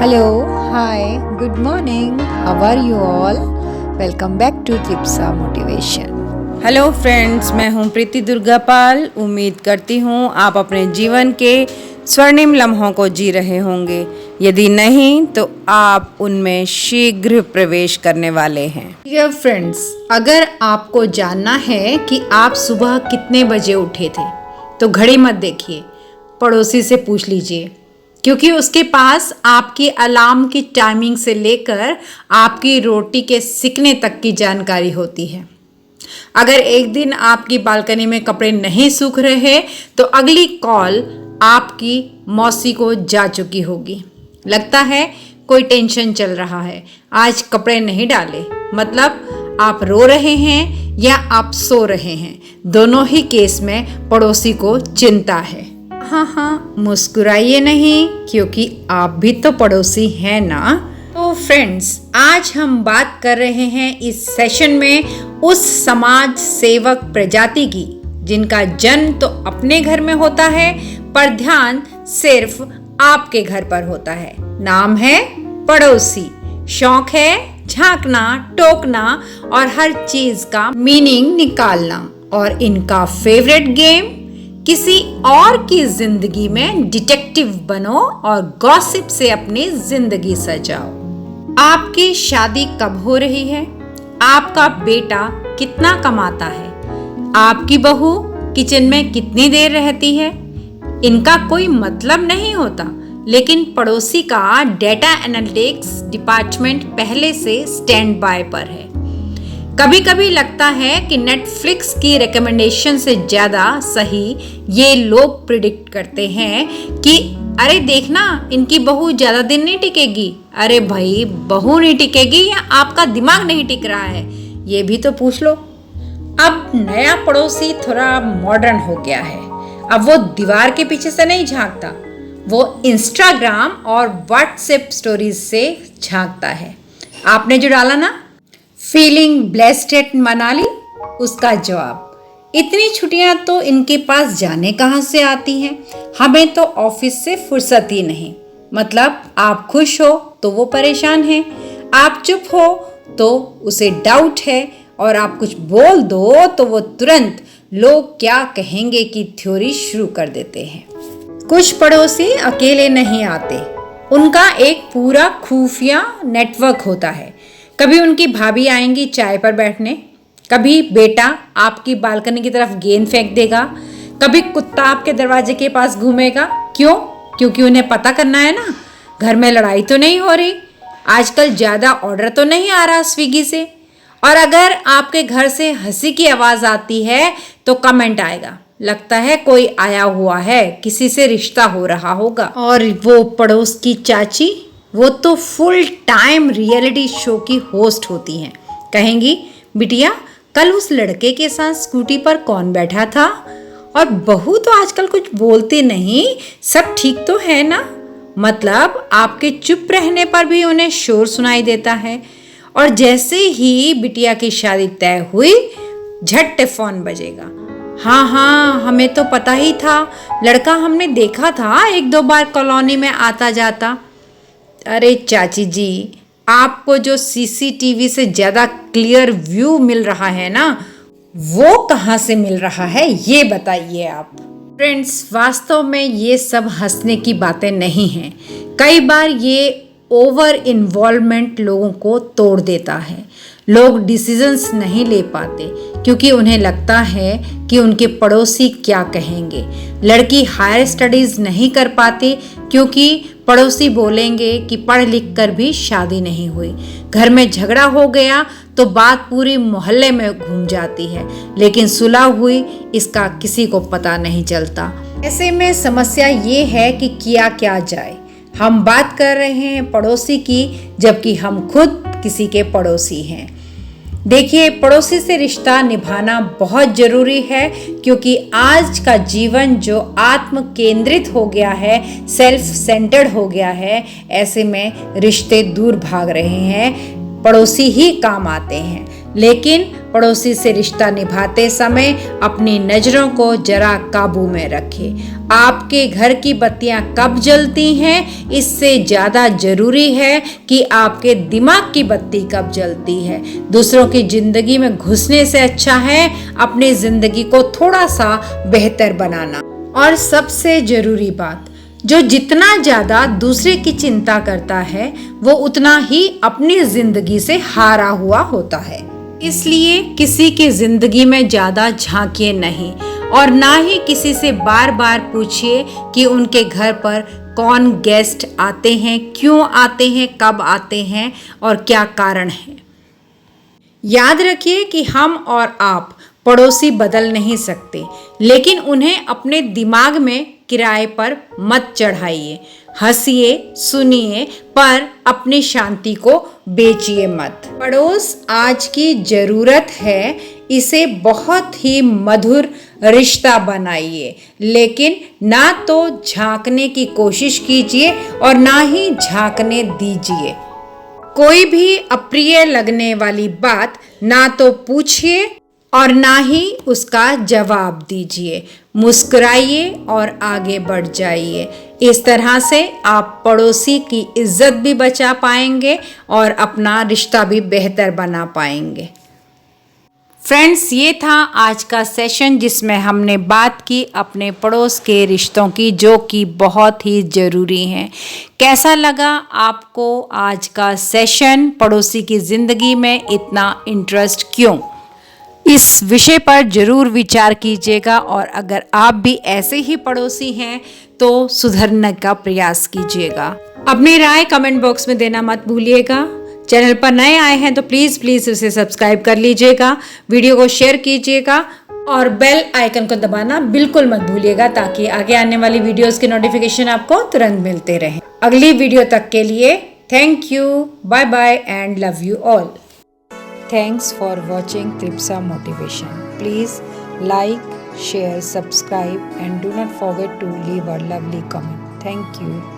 Hello, hi, good morning. How are you all? Welcome back to Tripsa Motivation. Hello friends, मैं हूं प्रीति दुर्गापाल। उम्मीद करती हूं आप अपने जीवन के स्वर्णिम लम्हों को जी रहे होंगे। यदि नहीं तो आप उनमें शीघ्र प्रवेश करने वाले हैं। डियर फ्रेंड्स, अगर आपको जानना है कि आप सुबह कितने बजे उठे थे तो घड़ी मत देखिए, पड़ोसी से पूछ लीजिए, क्योंकि उसके पास आपकी अलार्म की टाइमिंग से लेकर आपकी रोटी के सिकने तक की जानकारी होती है। अगर एक दिन आपकी बालकनी में कपड़े नहीं सूख रहे तो अगली कॉल आपकी मौसी को जा चुकी होगी। लगता है कोई टेंशन चल रहा है, आज कपड़े नहीं डाले, मतलब आप रो रहे हैं या आप सो रहे हैं। दोनों ही केस में पड़ोसी को चिंता है। हाँ, मुस्कुराइए नहीं, क्योंकि आप भी तो पड़ोसी हैं ना। तो फ्रेंड्स, आज हम बात कर रहे हैं इस सेशन में उस समाज सेवक प्रजाति की जिनका जन्म तो अपने घर में होता है पर ध्यान सिर्फ आपके घर पर होता है। नाम है पड़ोसी। शौक है झांकना, टोकना और हर चीज का मीनिंग निकालना। और इनका फेवरेट गेम, किसी और की जिंदगी में डिटेक्टिव बनो और गॉसिप से अपनी जिंदगी सजाओ। आपकी शादी कब हो रही है? आपका बेटा कितना कमाता है? आपकी बहू किचन में कितनी देर रहती है? इनका कोई मतलब नहीं होता, लेकिन पड़ोसी का डेटा एनालिटिक्स डिपार्टमेंट पहले से स्टैंड बाय पर है। कभी कभी लगता है कि नेटफ्लिक्स की रिकमेंडेशन से ज़्यादा सही ये लोग प्रिडिक्ट करते हैं कि अरे देखना, इनकी बहू ज़्यादा दिन नहीं टिकेगी। अरे भाई, बहू नहीं टिकेगी या आपका दिमाग नहीं टिक रहा है, ये भी तो पूछ लो। अब नया पड़ोसी थोड़ा मॉडर्न हो गया है। अब वो दीवार के पीछे से नहीं झांकता, वो इंस्टाग्राम और व्हाट्सएप स्टोरीज से झांकता है। आपने जो डाला ना, फीलिंग ब्लेस्ड एट मनाली, उसका जवाब, इतनी छुट्टियां तो इनके पास जाने कहाँ से आती हैं, हमें तो ऑफिस से फुर्सत ही नहीं। मतलब आप खुश हो तो वो परेशान है, आप चुप हो तो उसे डाउट है, और आप कुछ बोल दो तो वो तुरंत लोग क्या कहेंगे की थ्योरी शुरू कर देते हैं। कुछ पड़ोसी अकेले नहीं आते, उनका एक पूरा खुफिया नेटवर्क होता है। कभी उनकी भाभी आएंगी चाय पर बैठने, कभी बेटा आपकी बालकनी की तरफ गेंद फेंक देगा, कभी कुत्ता आपके दरवाजे के पास घूमेगा। क्यों? क्योंकि उन्हें पता करना है ना, घर में लड़ाई तो नहीं हो रही, आजकल ज़्यादा ऑर्डर तो नहीं आ रहा स्विगी से। और अगर आपके घर से हंसी की आवाज़ आती है तो कमेंट आएगा, लगता है कोई आया हुआ है, किसी से रिश्ता हो रहा होगा। और वो पड़ोस की चाची, वो तो फुल टाइम रियलिटी शो की होस्ट होती हैं। कहेंगी, बिटिया कल उस लड़के के साथ स्कूटी पर कौन बैठा था? और बहू तो आजकल कुछ बोलती नहीं, सब ठीक तो है ना? मतलब आपके चुप रहने पर भी उन्हें शोर सुनाई देता है। और जैसे ही बिटिया की शादी तय हुई, झट फोन बजेगा। हाँ, हमें तो पता ही था, लड़का हमने देखा था एक दो बार कॉलोनी में आता जाता। अरे चाची जी, आपको जो सीसीटीवी से ज़्यादा क्लियर व्यू मिल रहा है ना, वो कहाँ से मिल रहा है, ये बताइए आप। फ्रेंड्स, वास्तव में ये सब हंसने की बातें नहीं हैं। कई बार ये ओवर इन्वॉल्वमेंट लोगों को तोड़ देता है। लोग डिसीजंस नहीं ले पाते क्योंकि उन्हें लगता है कि उनके पड़ोसी क्या कहेंगे। लड़की हायर स्टडीज़ नहीं कर पाती क्योंकि पड़ोसी बोलेंगे कि पढ़ लिख कर भी शादी नहीं हुई। घर में झगड़ा हो गया तो बात पूरी मोहल्ले में घूम जाती है, लेकिन सुलह हुई इसका किसी को पता नहीं चलता। ऐसे में समस्या ये है कि किया क्या जाए। हम बात कर रहे हैं पड़ोसी की, जबकि हम खुद किसी के पड़ोसी हैं। देखिए, पड़ोसी से रिश्ता निभाना बहुत ज़रूरी है, क्योंकि आज का जीवन जो आत्म केंद्रित हो गया है, सेल्फ सेंटर्ड हो गया है, ऐसे में रिश्ते दूर भाग रहे हैं। पड़ोसी ही काम आते हैं, लेकिन पड़ोसी से रिश्ता निभाते समय अपनी नजरों को जरा काबू में रखें। आपके घर की बत्तियां कब जलती हैं, इससे ज़्यादा जरूरी है कि आपके दिमाग की बत्ती कब जलती है। दूसरों की जिंदगी में घुसने से अच्छा है अपनी जिंदगी को थोड़ा सा बेहतर बनाना। और सबसे जरूरी बात, जो जितना ज्यादा दूसरे की चिंता करता है वो उतना ही अपनी जिंदगी से हारा हुआ होता है। इसलिए किसी की जिंदगी में ज्यादा झांकिए नहीं और ना ही किसी से बार बार पूछिए कि उनके घर पर कौन गेस्ट आते हैं, क्यों आते हैं, कब आते हैं और क्या कारण है। याद रखिए कि हम और आप पड़ोसी बदल नहीं सकते, लेकिन उन्हें अपने दिमाग में किराए पर मत चढ़ाइए। हंसिए, सुनिए, पर अपनी शांति को बेचिए मत। पड़ोस आज की जरूरत है, इसे बहुत ही मधुर रिश्ता बनाइए, लेकिन ना तो झांकने की कोशिश कीजिए और ना ही झांकने दीजिए। कोई भी अप्रिय लगने वाली बात ना तो पूछिए और ना ही उसका जवाब दीजिए। मुस्कुराइए और आगे बढ़ जाइए। इस तरह से आप पड़ोसी की इज्जत भी बचा पाएंगे और अपना रिश्ता भी बेहतर बना पाएंगे। फ्रेंड्स, ये था आज का सेशन जिसमें हमने बात की अपने पड़ोस के रिश्तों की, जो कि बहुत ही ज़रूरी हैं। कैसा लगा आपको आज का सेशन? पड़ोसी की ज़िंदगी में इतना इंटरेस्ट क्यों? इस विषय पर ज़रूर विचार कीजिएगा और अगर आप भी ऐसे ही पड़ोसी हैं तो सुधरने का प्रयास कीजिएगा। अपनी राय कमेंट बॉक्स में देना मत भूलिएगा। चैनल पर नए आए हैं तो प्लीज़ उसे सब्सक्राइब कर लीजिएगा, वीडियो को शेयर कीजिएगा और बेल आइकन को दबाना बिल्कुल मत भूलिएगा ताकि आगे आने वाली वीडियोस के नोटिफिकेशन आपको तुरंत मिलते रहें। अगली वीडियो तक के लिए thank you, bye bye and love you all. Thanks for watching Tripsa Motivation. Please like, share, subscribe and do not forget to leave a lovely comment. Thank you.